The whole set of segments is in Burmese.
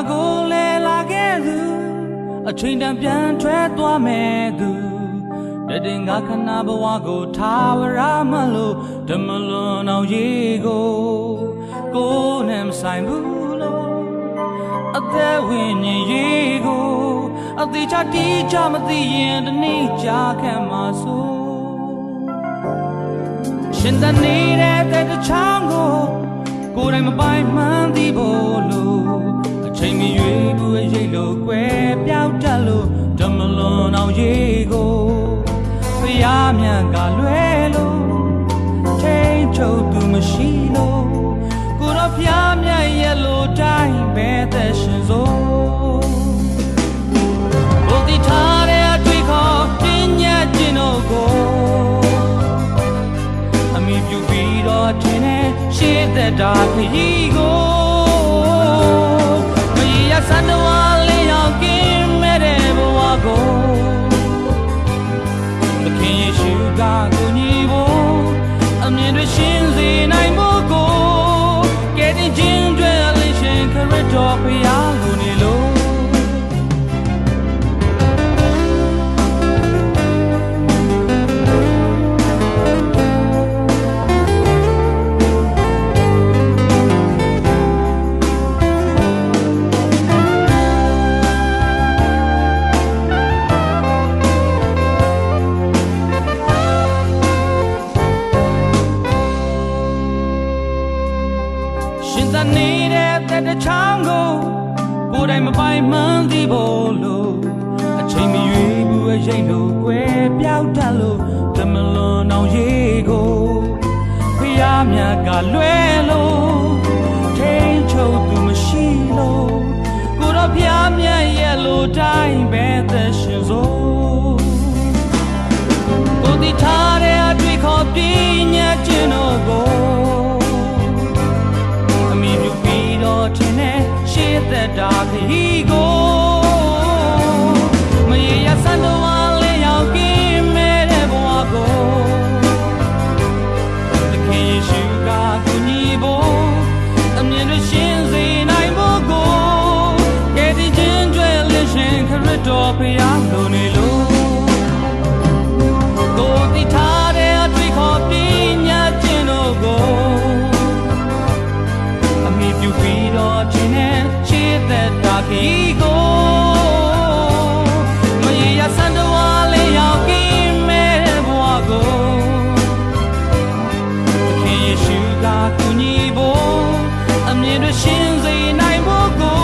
ကိုလဲလာခဲ့သူအချိန်တန်ပြန်ထွက်သွားမဲ့သူတည်ငါခဏဘဝကိုထားဝရမလို့ဓမလွန်အောင်ရေကိုနဲ့မဆိုင်ဘူးလို့အသက်ဝင်ရင်ရေကိုအသေးချတီးချမသိရင်တနေ့ကြာခံမှာဆိုရှင်တနေတဲ့တဲ့ချောင်းကိုယ်တိုင်မပိုင်မှန်းသိဖို့လို့အချိန်မရွေးဘူးရိတ်လို့ကွယ်ပြောက်တတ်လို့ဓမလွန်အောင်ရေကိုဖျားမြန်ကလွဲလို့ထိန်ချုပ်သူမရှိလို့ကိုတော့ဖျားမြန်ရဲ့လို့တိုင်းပဲသက်ရှင်စိုးဘုဒ္ဓထားတဲ့အတွေ့ခေါ်ပညာကျင့်တို့ကိုအမိပြုပြီးတော့ထင်တဲ့ရှေ့သက်တာခရီးကိုမရစတဝါလေးရောက်กินမဲ့တဲ့ဘဝကိုသခင်ယေရှုကကိုညီဖို့အမြင်တွေရှင်းစေနိုင်ဖို့ကိုကဲတင်ခြင်းတွေလေးရှင်ခရစ်တော်ဖျားကိုနေလို့နေတဲ့တဲ့ချောင်းကိုယ်တိုင်မပိုင်မှန်းသိဖို့လို့အချိန်မရွေးဘူးရိတ်လို့ကွယ်ပြောက်တတ်လို့ဓမလွန်အောင်ရေကိုဖျားမြတ်ကလွဲလို့ထိန်ချုပ်သူမရှိလို့ကိုတော့ဖျားမြတ်ရဲ့လို့တိုင်းပဲသက်ရှင်စိုးကိုတိထားတဲ့အတွေ့ခေါ်ပညာကျင့်တို့ကိုထင်တဲ့ရှေ့သက်တာခရီးကိုမရရစံတော်ဝါလေးရောက်กินမဲ့တဲ့ဘဝကိုသခင်ယေရှုကကိုညီဖို့အမြင်တွေရှင်းစေနိုင်ဖို့ကိုကဲတင်ခြင်းတွေလေးရှင်ခရစ်တော်ဖျားလို့နေလို့ကိုတိထားတဲ့အတွေ့ခေါ်ပညာကျင့်တို့ကိုပြုပြီးတော့ခြင်းနဲ့ရှေ့သက်တာခီးကိုမရရစံတော်ဝါလေးရောက်กินမဲ့ဘဝကိုသခင်ယေရှုကကူညီဖို့အမြင်တွေရှင်းစေနိုင်ဖို့ကို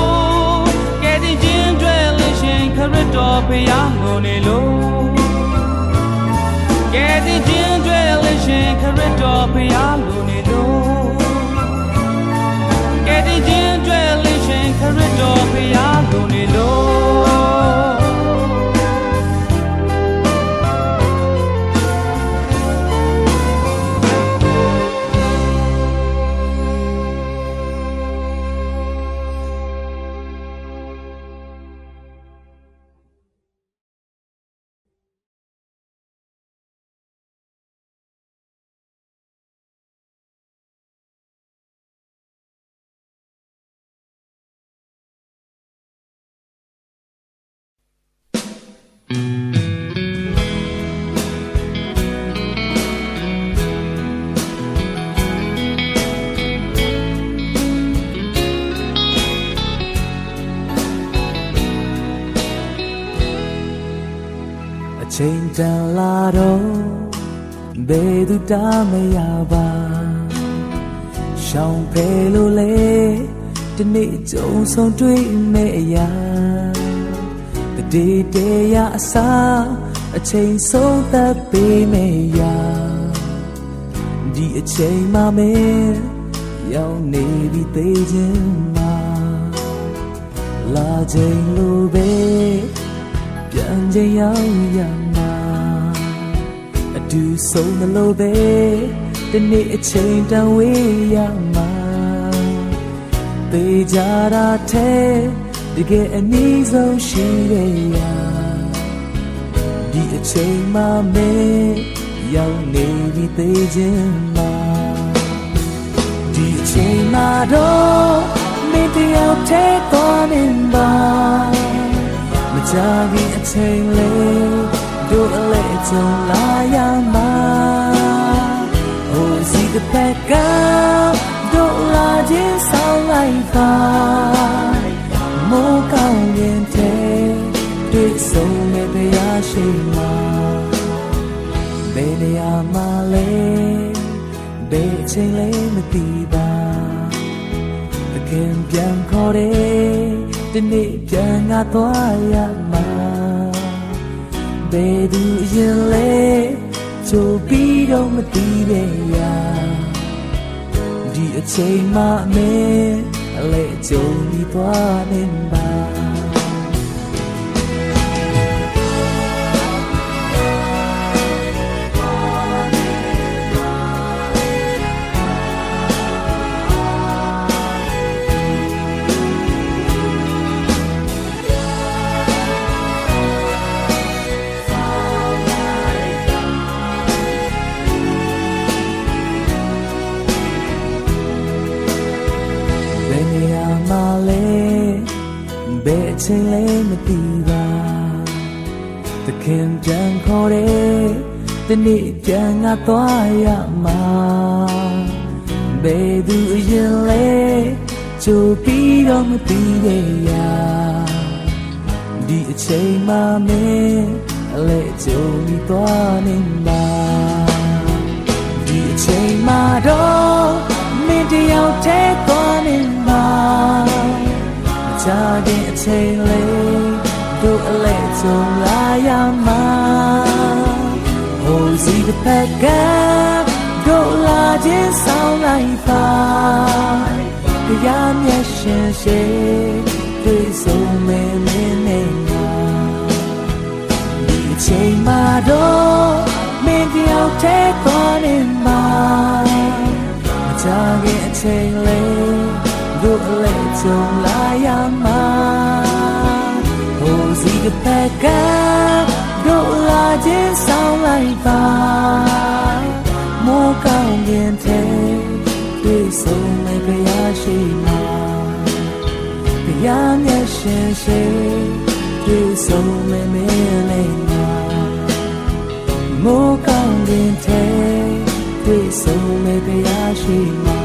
ကဲတင်ခြင်းတွေလေးရှင်ခရစ်တော်ဖျားကိုနေလို့ကဲတင်ခြင်းတွေလေးရှင်ခရစ်တော်ဖျားလို့နေလို့ကဲတင်ခြင်းတွေလေးရှင်ခရစ်တော်ဖျားကိုနေလို့ချိန်တန်လာတော့ဘယ်သူတားမရပါရှောင်ဖယ်လို့လေဒီနေ့ကြုံဆုံးတွေ့မဲ့အရာတတိတရားအစားအချိန်ဆုံးသက်ပေးမဲ့ရာဒီအချိန်မှမဲရောက်နေပြီသေးခြင်းမှာလာချိန်လိုပဲပြန်ချိန်ရောက်ရမှာအတူဆုံးမလို့ပဲဒီနေ့အချိန်တန်ဝေးရမှာသေကြတာထဲတကယ်အနည်းဆုံးရှိတဲ့ရာဒီအချိန်မှမဲရောက်နေပြီသေးခြင်းမှာဒီအချိန်မှတော့မင်း the out take on in by Majagi a tail do a little layama Oh see the back up do large sound like fire More count in take do it so maybe I shima Baby I'm a lay Baby chain lay me tiba The king pian kore The need pian a toya ma Baby yin lay So be don't me tiba ya Di a chain ma me Lay jo ni toa nin ba Bê trên lấy mà tì ba Ta khen chẳng khó đế Ta nị chẳng ngã toa ya ma Bê đu yên lê Chô bí đó mà tì bê ya Đi chạy mà mê Lê chô mi toa nên ba Đi chạy mà đó Mê đi ao thế toa nên ba Cha đi chạy lên do a little layama Oh see the back up do la jin sound like fire The yam ya shin she Tuy so me me me na Đi chạy mà đó Mình đi ao thế con in ba Cha đi chạy lên do a little layama Oh see the back up do la jin sound like fire More count in take Tuy so me pe ya shi ma Pe ya me shin she Tuy so me me le na More count in take Tuy so me pe ya shi ma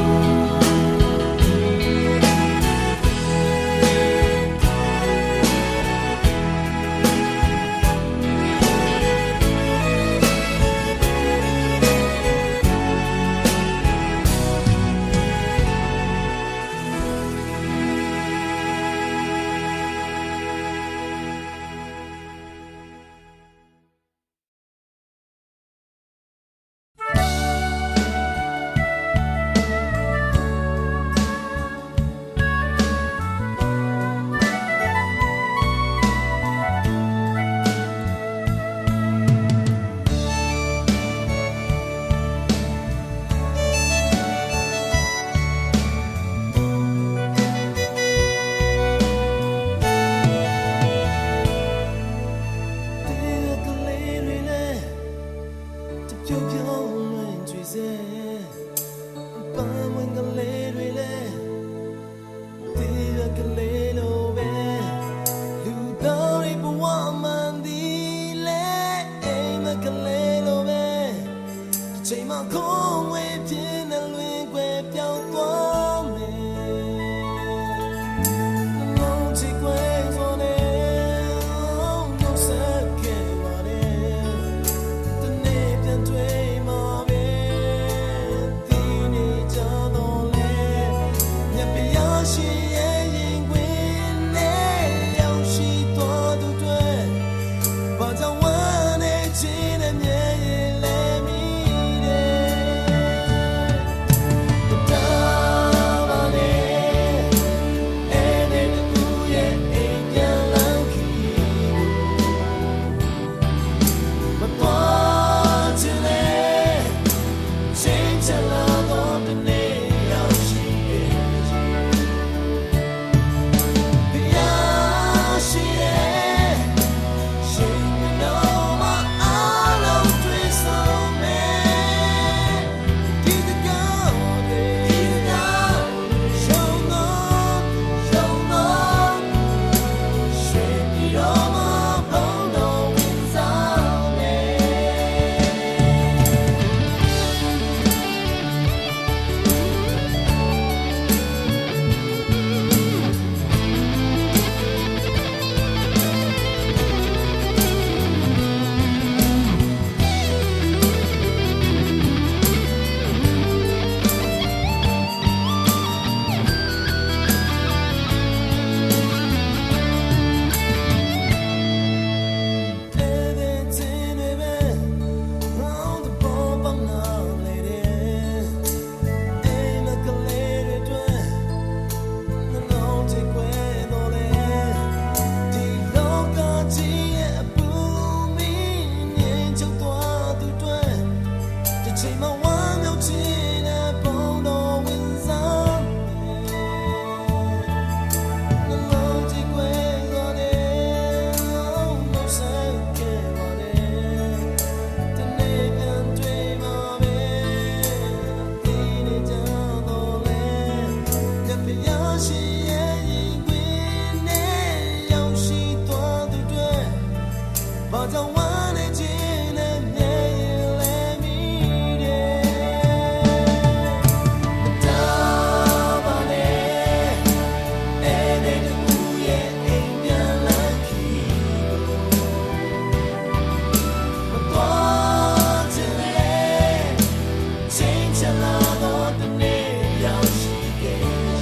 change a lot of the name young she gave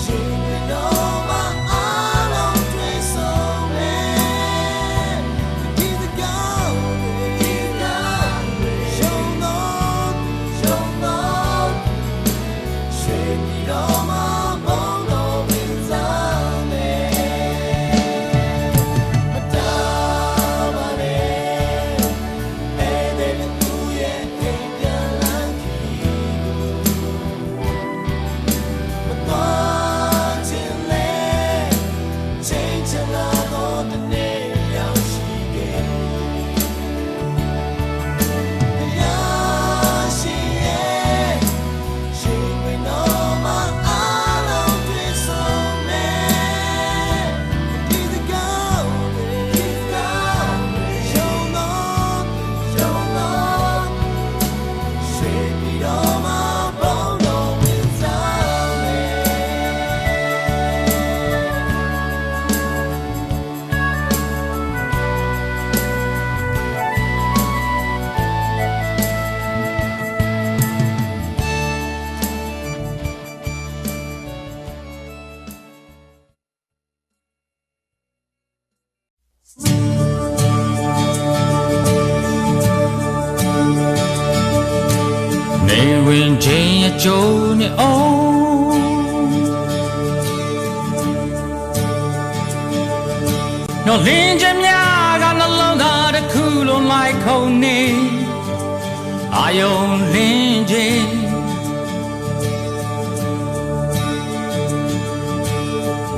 she will know my all on twist so man give the go show no shake it all my bone on inside me When Jane Johnny on No Linja Miaga no longer the cool on like Coney I own Linja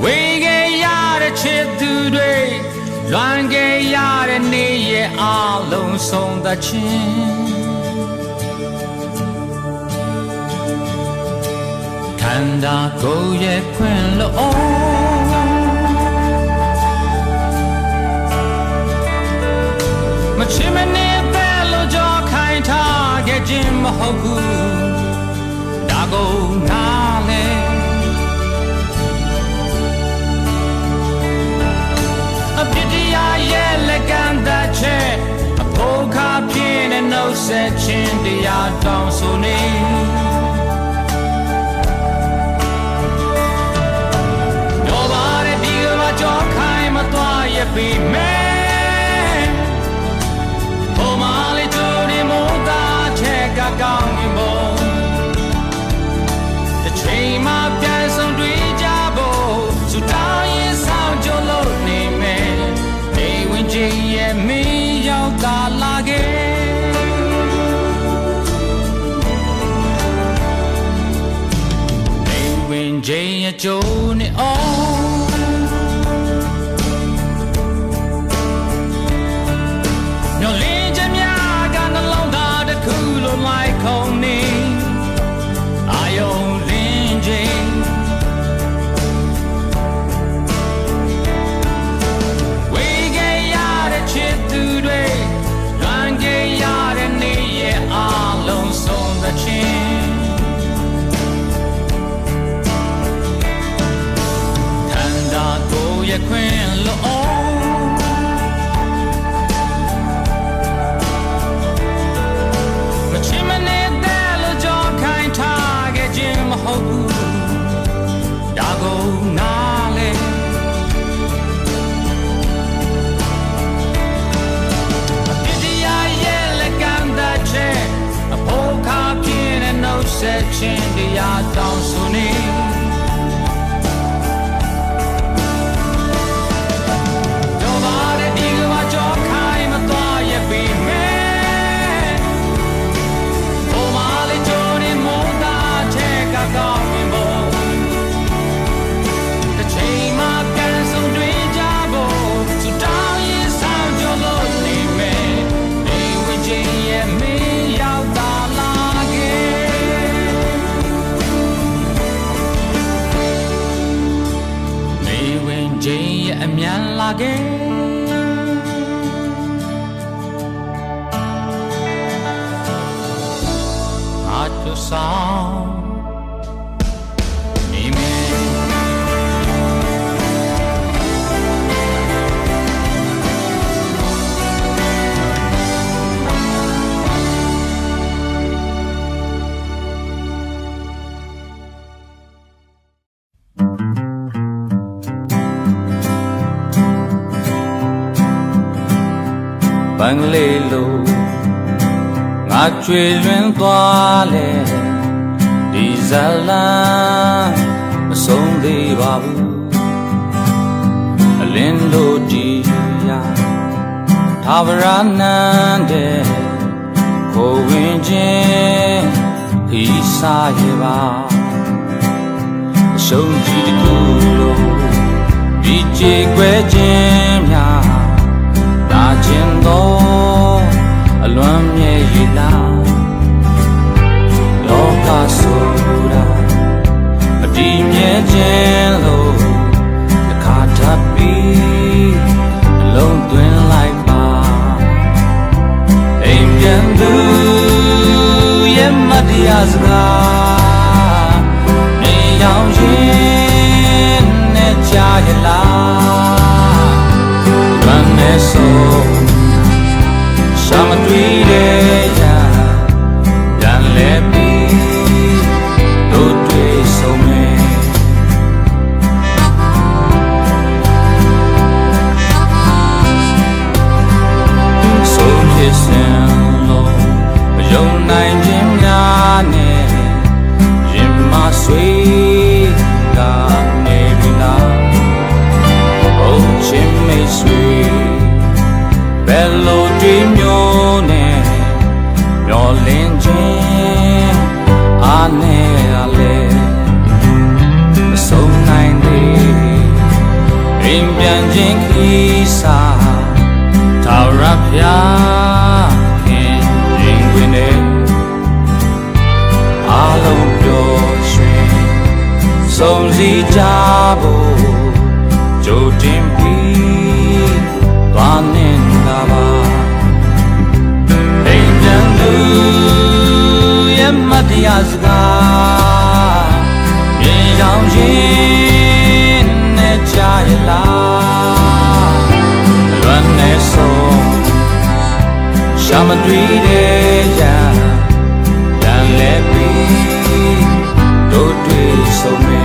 We get yard a chip today Long get yard and near alone song the chin Kanda go ye quen lo Ma chimene bello jo khai tha ge jin ma hout bu Da go na le A pitiya ye le kan da che A pokha pyin ne no set chin dia tawn so ne Be man Oh my little moda check a gang bo The train my pies on dui jabo So die sound your lonely man Hey when Jay and me yao da la ge Hey when Jay and Johnny oh Like Coney, I own Linja. We get yard a chip today, long get yard and near alone on the chin. Tanda go ye queen lo. Set chin dia down suni Do bare diwa jo khai ma twa ye be me O mali joni mo da che ka ka mi bo The chain ma kan song dwi ja bo so down ye sound jo lo ni me Hey we jin ye me yao da la ge Jay a mian la ge At to sound ဘန်ကလေးလိုငါချွေလွင်သွားလေဒီဇလန်မဆုံးသေးပါဘူးအလင်းတို့ကြည်ရာသာဝရနန်းတဲ့ကိုဝင်ခြင်းခီးစားရပါအရှုံးကြီးတစ်ခုလုံးဒီကြေကွဲခြင်းများနာကျင်သောအလွမ်းမြဲရည်လားလောကဆိုတာအတီးမြဲခြင်းလို့တစ်ခါထပ်ပြီးအလုံးသွင်းလိုက်ပါအိမ်ပြန်သူရဲ့မတရားစကားနေရောက်ရင်နဲ့ကြားရလားလွမ်းနေဆိုရှာမတွေ့တဲ့ရာပြန်လဲပြီးတို့တွေ့ဆုံးမယ်ဆုံးဖြစ်စဉ်လုံးမယုံနိုင်ခြင်းများနဲ့ရင်မဆွေးကနေပြီလားဘုံချင်းမိတ်ဆွေဘယ်လိုတွေ့မျိုးနဲ့မျောလင်းခြင်းအားနဲ့ရလဲမဆုံးနိုင်သေးအိမ်ပြန်ခြင်းခီးစားထာဝရဘုရားခင်ရင်ခွင်နဲ့အားလုံးပျော်ရွှင်ဆုံးစည်းကြဖို့ကြိုတင်ပြီးသွားနေတာပါအိမ်ပြန်သူရဲ့မတရားစကားမြင်ရောက်ရင်နဲ့ကြားရလားလွမ်းနေဆုံးရှာမတွေ့တဲ့ရာပြန်လဲပြီးတို့တွေ့ဆုံးမယ်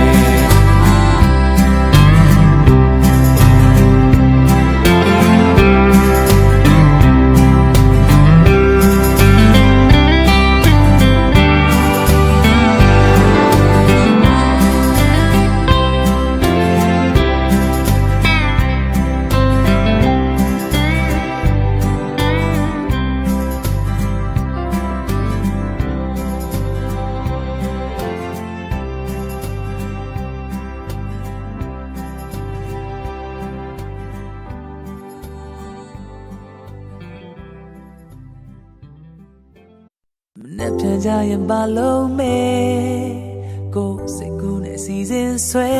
မနေ့ပြန်ကြရင်ဘာလုံးမဲကိုစိတ်ကူးနဲ့စီစဉ်ဆွဲ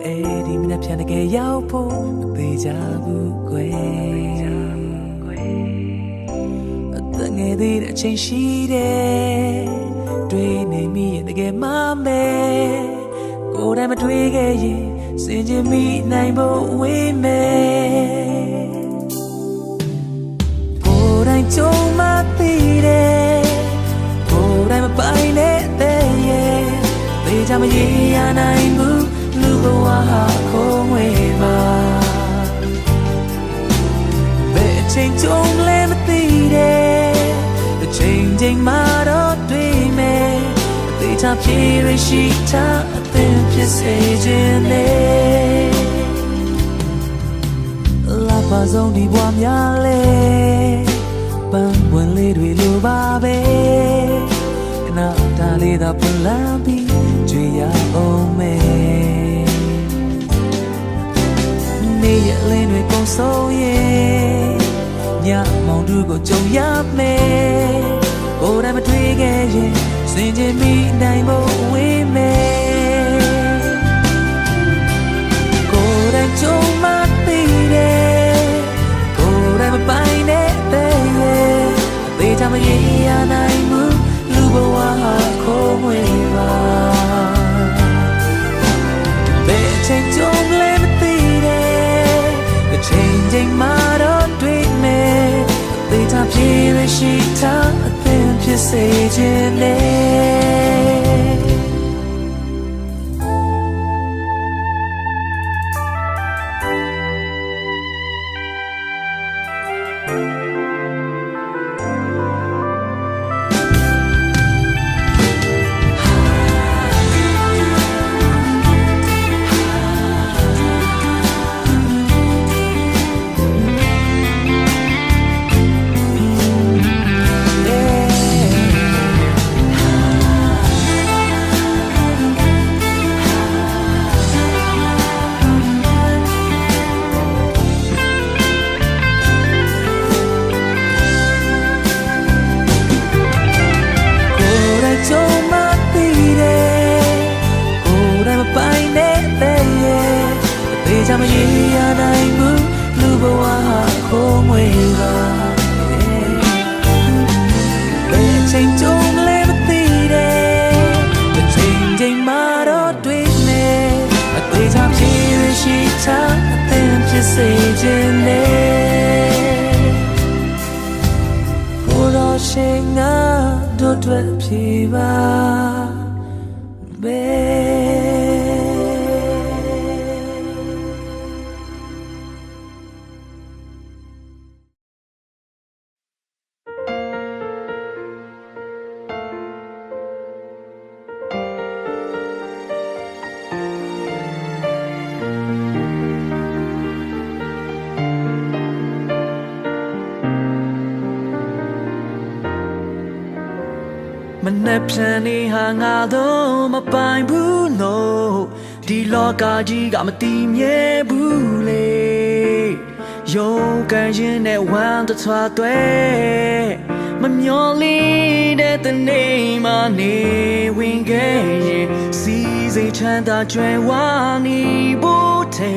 အဲ့ဒီမနေ့ပြန်တကယ်ရောက်ဖို့မသေးကြဘူးကွယ်အသက်ငယ်သေးတဲ့အချိန်ရှိတယ်တွေ့နေမိရင်တကယ်မမဲကိုယ်တိုင်မတွေ့ခဲ့ရင်စင်ကြင်မိနိုင်ဖို့ဝေးမယ်ကိုယ်တိုင်ကြုံမှသိတယ်ကိုယ်တိုင်မပိုင်တဲ့ရဲ့သေချာမရေရနိုင်ဘူးလူဘဝဟာခုံးဝေးပါဘယ်အချိန်ကြုံလဲမသိတယ်အချိန်ချင်းမှတော့တွေ့မယ်သေချာဖြေရရှိတာအသင်ဖြစ်စေခြင်းနဲ့လာပါဆုံးဒီဘဝများလဲပန်းဝင်လေးတွေလိုပါပဲခဏတားလေးသာပွင့်လာပြီးကြွေရအောင်မယ်နေ့ရက်လင်းတွေကုန်ဆုံးရဲ့ညမောင်တူကိုကြုံရမယ်ကိုယ်တိုင်မတွေ့ခဲ့ရင်စင်ကြင်မိနိုင်ဖို့ဝေးမယ်ကိုယ်တိုင်ကြုံမှသိတယ်ကိုယ်တိုင်မပိုင်တဲ့ရဲ့သေချာမရေရနိုင်ဘူးလူဘဝဟာခုံးဝေးပါဘယ်အချိန်ကြုံလဲမသိတယ်အချိန်ချင်းမှတော့တွေ့မယ်သေချာဖြေရရှိတာအသင်ဖြစ်စေခြင်းနဲ့ မရေရနိုင်ဘူးလူဘဝဟာခိုးငွေပါဘယ်ချိန်ကြုံလဲမသိတယ်တစ်ချိန်မှတော့တွေ့နေအသေးချာဖြည့်ရရှိချအသင်ဖြစ်စေခြင်းနဲ့ကိုတော့ရှင်ငါတို့တွေ့ဖြေပါဘယ်မနှက်ဖြန်နေဟာငါတော့မပိုင်ဘူးလို့ဒီလောကကြီးကမတည်မြဲဘူးလေရုံးကန်ရင်နဲ့ဝမ်းတထွားသွဲမမျော်လင့်တဲ့တနေ့မှနေဝင်ခဲ့ရင်စီစိတ်ချမ်းသာကြွယ်ဝနေဖို့ထဲ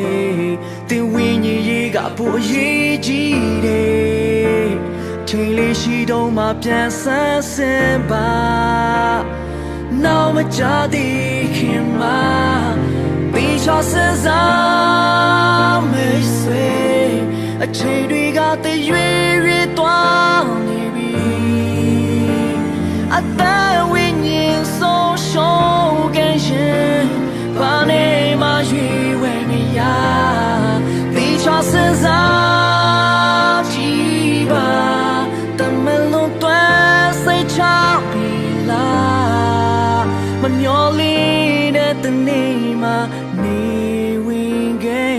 တင်ဝင်းကြီးရေးကပိုအရေးကြီးတယ်ချိန်လေးရှိတော့မှပြန်ဆန်းစင်ပါနောက်မကြသေးခင်မှာပြီးချစစမ်းမေးဆွေအချိန်တွေကတည်ရွေရွေသွားနေပြီအသက်ဝိညာဉ်ဆုံးရှုံးခဲ့ရင်ဘာနေမှရွေဝဲမရပြီးချစစမ်းကြည့်ပါမမျော်လင့်တဲ့တနေ့မှနေဝင်ခဲ့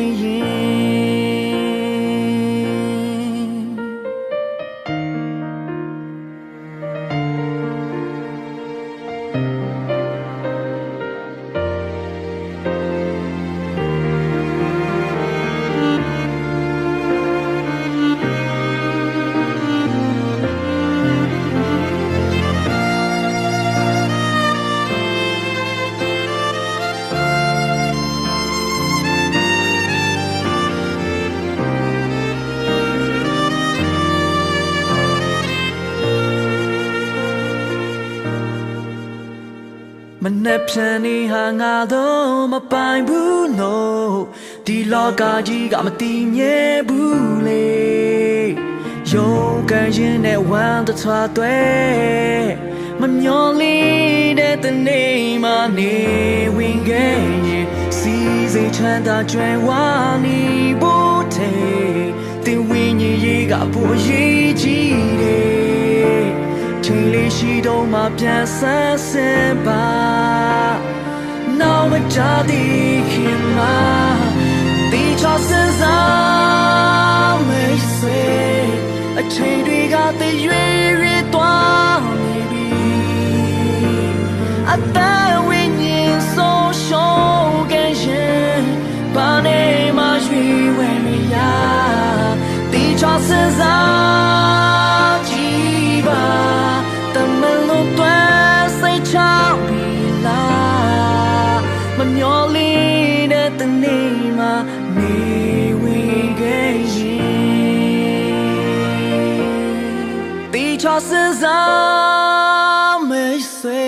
မနှက်ဖြန်နေဟာငါတော့မပိုင်ဘူးလို့ဒီလောကကြီးကမတည်မြဲဘူးလေရုံးကန်ရင်နဲ့ဝမ်းတထွားသွဲမမျော်လင့်တဲ့တနေ့မှနေဝင်ခဲ့ရင်စီစိတ်ချမ်းသာကြွယ်ဝနေဖို့ထဲတင်ဝင်းကြီးရေးကပိုအရေးကြီးတယ်ချိန်လေးရှိတော့မှပြန်ဆန်းစင်ပါနောက်မကြသေးခင်မှာဒီချစစမ်းမေးဆွေအချိန်တွေကတည်ရွေရွေသွားနေပြီအသက်ဝိညာဉ်ဆုံးရှုံးခဲ့ရင်ဘာနေမှရွေဝဲမရဒီချစစမ်းကြည့်ပါမမျော်လင့်တဲ့တနေ့မှနေဝင်ခဲ့ရင်တီချစစမ်းမေးဆွေ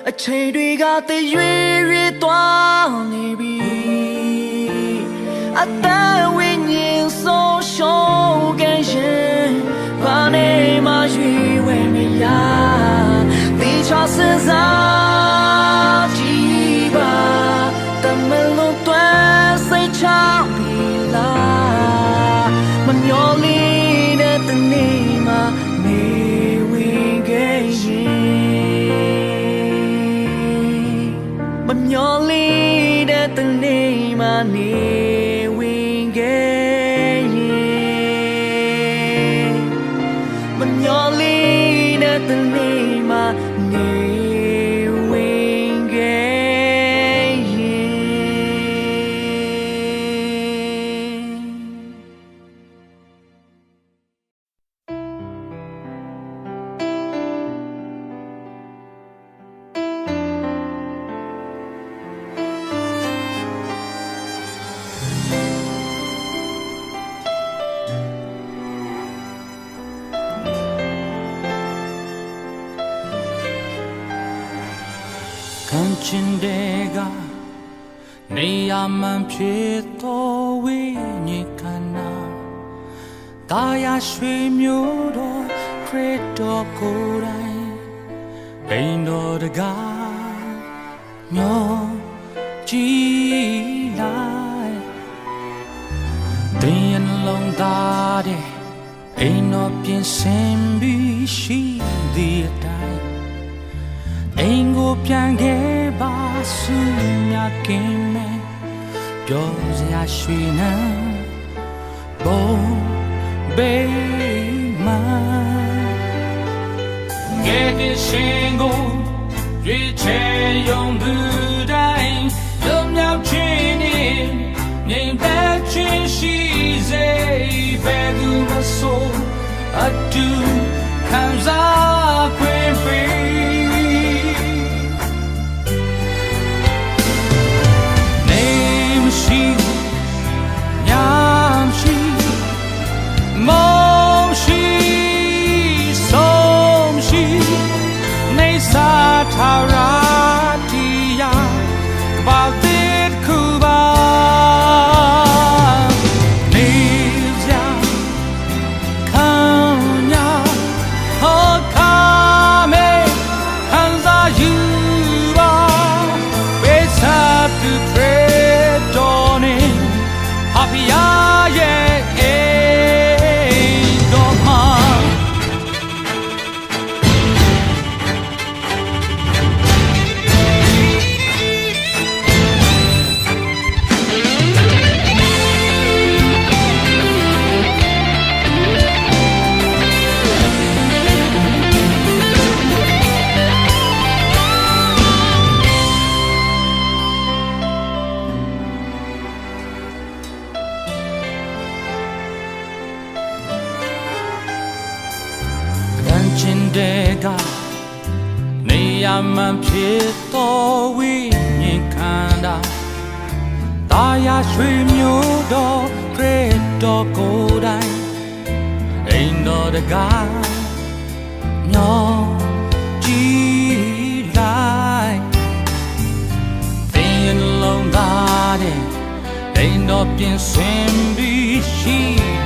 အချိန်တွေကတည်ရွေရွေသွားနေပြီအသက်ဝိညာဉ်ဆုံးရှုံးခဲ့ရင်ဘာနေမှရွေဝဲမရတီချစစမ်းကြည့်ပါတမလုံးတွဲစိတ်ချပြီလားမမျော်လင့်တဲ့တနေ့မှနေဝင်ခဲ့ရင်မမျော်လင့်တဲ့တနေ့မှနေဝင်ခဲ့ရင် Kanchendega Neyaman Pieto Winyikana Daya Shri Myodo Kreto Korai Aindo Daga Myo Ji Lai Dayan Long Dade Ain't no Pien Sembi Shi the Dai Ain't go Piange Basunya Kime Pyoze Ashwina Bo Beima Get it single Riche Yong Budai Lum Yao Chini Name that Chin She's a Begu Soul Adu Comes up when free Name she Yam she Mom she Som she Nesa Taratia Baldit Kuba Nizya Kanya Hokame Kanza Yuba Besa to trade dawning Happy Doma Kanchendega Neyaman Pieto Winyikanda Daya Shri Myodo Kreto Kodai Aindo Daga Myo Ji Lai Dayan Long Dade Ain't no Pien Sembi Shi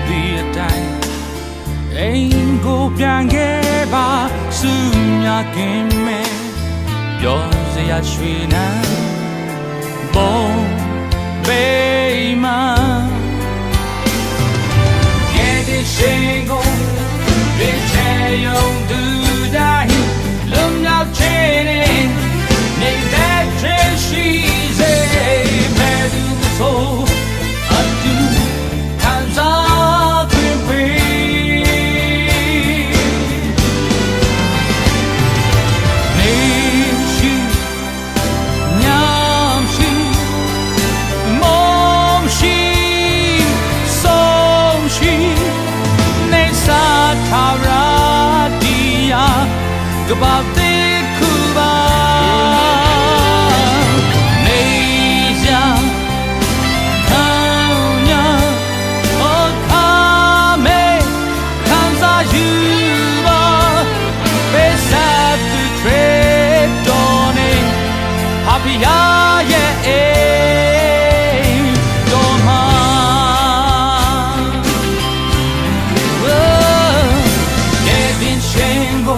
Be a Dai Ain't go Piange Basunya Kime Pyoze Ashwina Bo Beima Get it Shingo Riche Yong Dudai Lum Yao Chini Name that Chin She's a Bedu Soul Adu Kanza Krimpi Name she Nyam she Mom she Som she Nesa Taradia Gabate Kuba Nesia Kanya Okame Kanza Yuba Beside the trade dawning Happy Doma Getting Shingo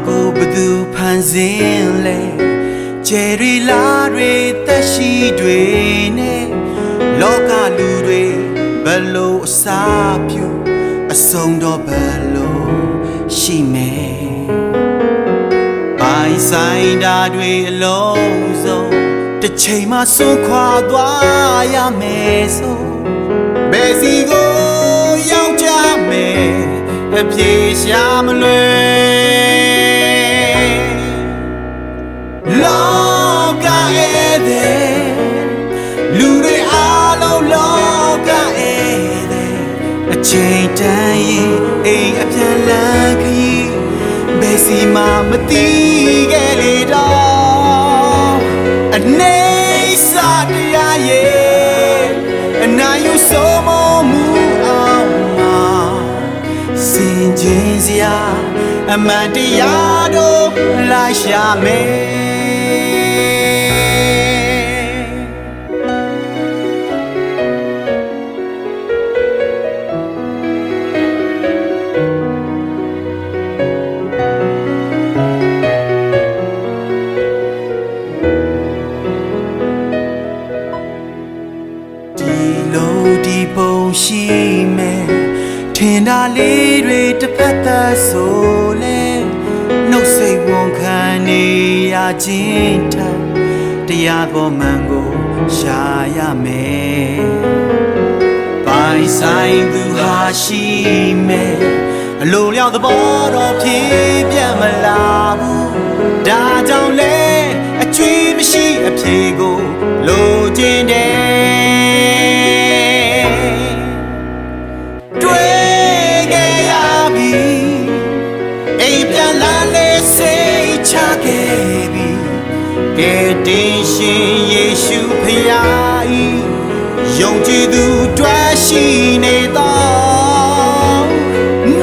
ကိုဘသူဖန်ဆင်းလဲကျယ်ရီလာတွေသက်ရှိတွေနဲ့လောကလူတွေဘလို့အစာပြူအဆုံးတော့ဘလို့ရှိမယ်ပိုင်ဆိုင်တာတွေအလုံးစုံတစ်ချိန်မှစွန့်ခွာသွားရမယ်ဆိုဘယ်စီကိုရောက်ကြမယ်အပြေရှာမလွယ်လောကရဲ့လူတွေအားလုံးလောကရဲ့အချိန်တန်ရင်အိမ်အပြန်လန်းခရီးဘယ်စီမှမသိခဲ့လေတော့အနေစာတရားရဲ့အနာယူဆိုမမှုအောင်မှာစင်ချင်းစရာအမှန်တရားတို့လိုက်ရှာမယ်ဒီပုံရှိမယ်ထင်တာလေးတွေတစ်ဖက်သက်ဆိုလဲနှုတ်စိတ်ဝန်ခံနေရခြင်းထက်တရားပေါ်မှန်ကိုရှာရမယ်ပိုင်ဆိုင်သူဟာရှိမယ်အလိုလျောက်သဘောတော်ဖြည့်ပြတ်မလာဘူးဒါကြောင့်လဲအချွေမရှိအဖြေကိုလိုချင်တယ်ကဲတင်ရှင်ယေရှုဖျားဤယုံကြည်သူတွေ့ရှိနေသော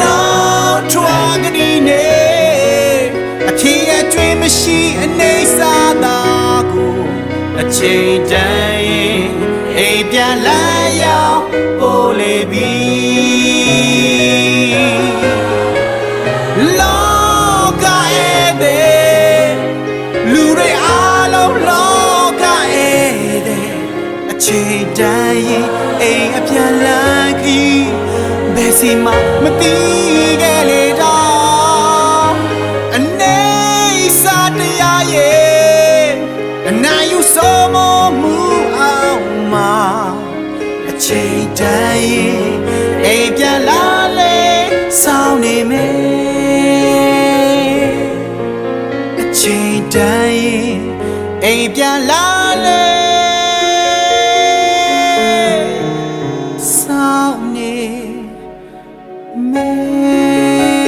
နောက်ထွားကလေးနေအဖြေအကျွေးမရှိအနေစာသာကိုအချိန်တန်ရင်အိမ်ပြန်လာရောက်ပို့လေပြီလောကရဲ့လူတွေအားလုံးလောကရဲ့အချိန်တန်ရင်အိမ်အပြန်လန်းခီးဘယ်စီမှမသိခဲ့လေတော့အနေစာတရားရဲ့အနာယူဆိုမမှုအောင်မှာအချိန်တန်ရင်အိမ်ပြန်လာလေစောင်းနေမယ်ချိန်တိုင်းအိမ်ပြန်လာလေစောင့်နေမယ်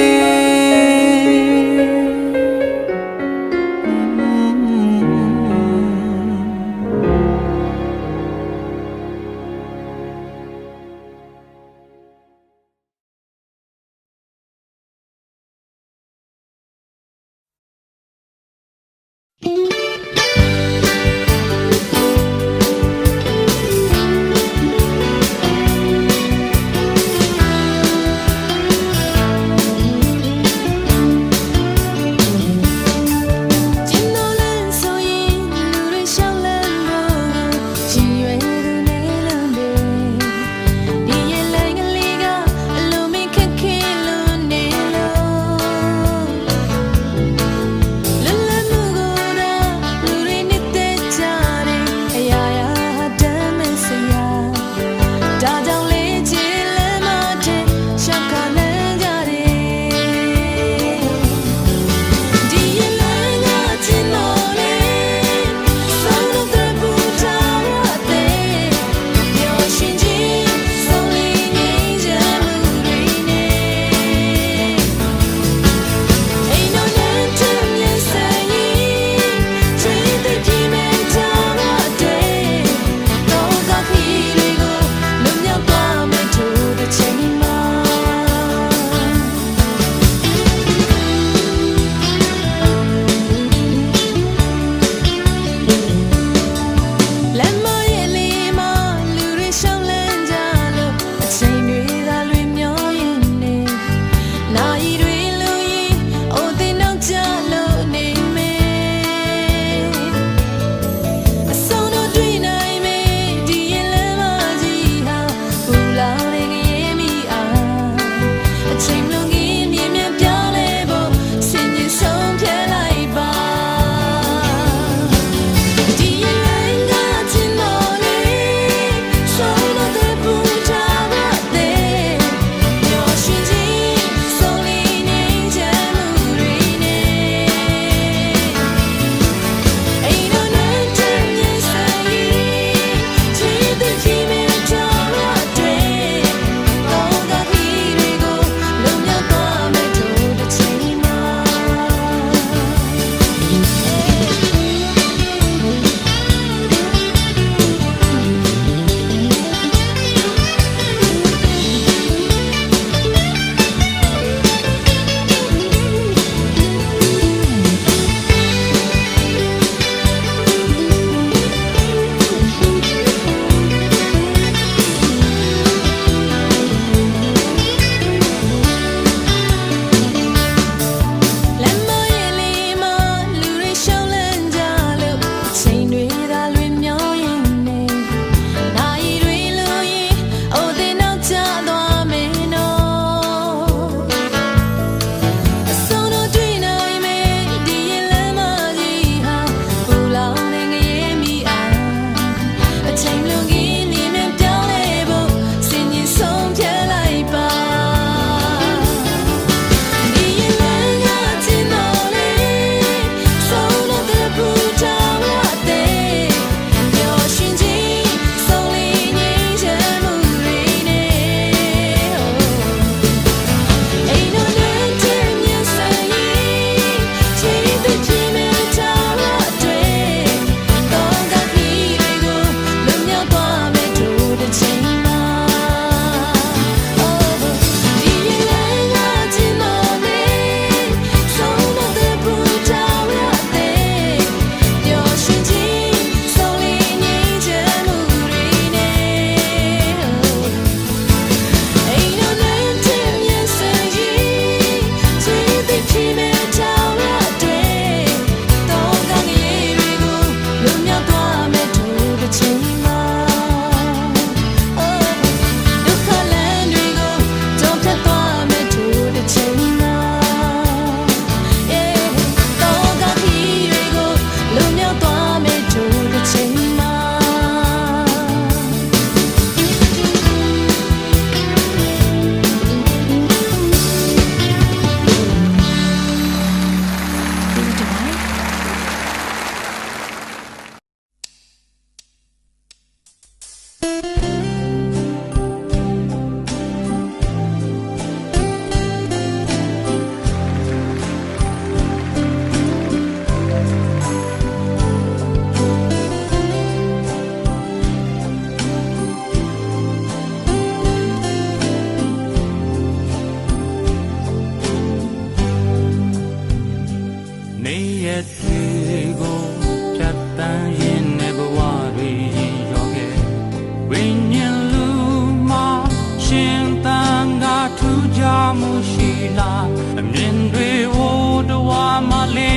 Mushila, a mindre wood, Wamali,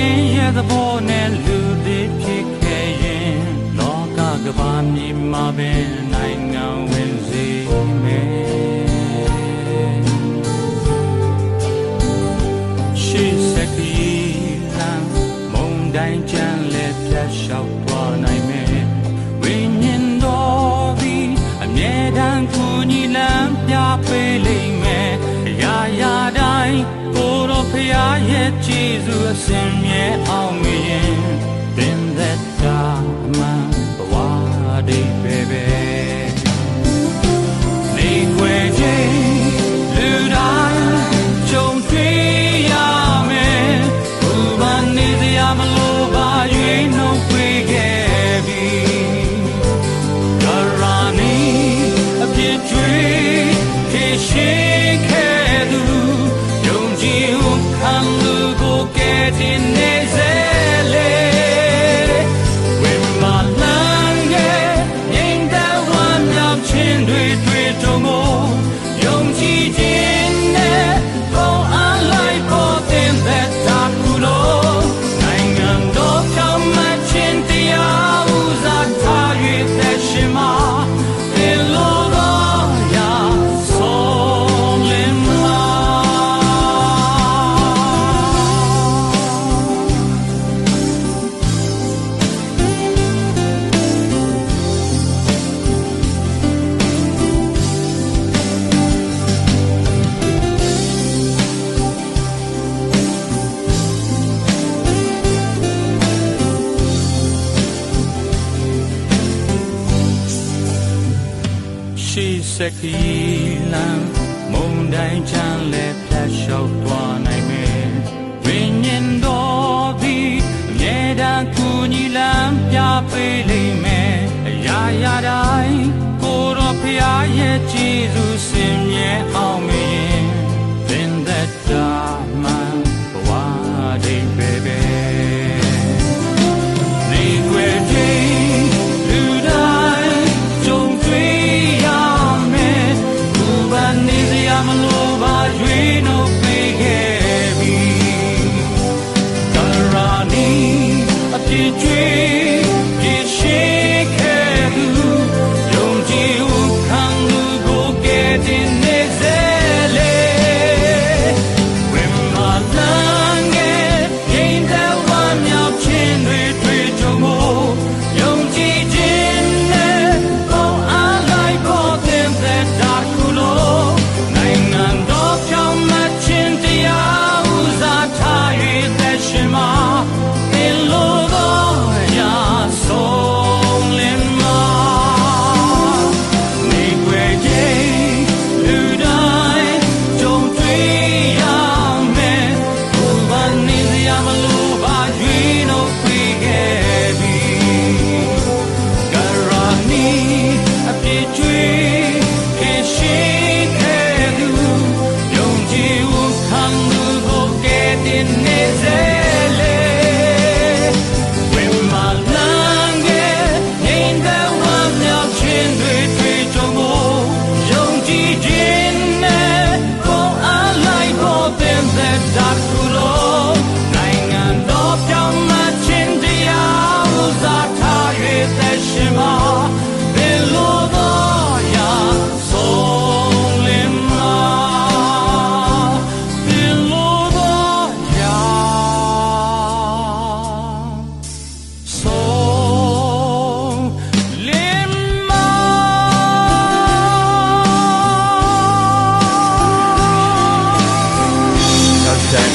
the bonnet, Ludi Pikayin, Loka Gabani, Mabin, I know when me. She said, Moon Dine let flash out one I met. When in Dovi, a medan Kuni lamp, ya pele. Ya dai, puro pia ye Jesus in ye amen. Then that man, wadi baby. Nikwe je, ludai, chom tree amen. Uban nizi amaloba ye no pregebi. Karani, a bit tree, kishik. In Nezele, when my langue, in that one of Chindri Tritomo, young Jin, go on like both in that Takulo, Nine and Doctor Machintia, who's a target that Shima, Eloya, Solima. She sekilan, Monday chan le flash out one I made. Ringing dobi, Neda kuni lamp ya pele me. Ya dai, Koro pia ye Jesus in ye amen. Then that man, wadi baby. Nikwe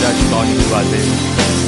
Dutch Body Brothers.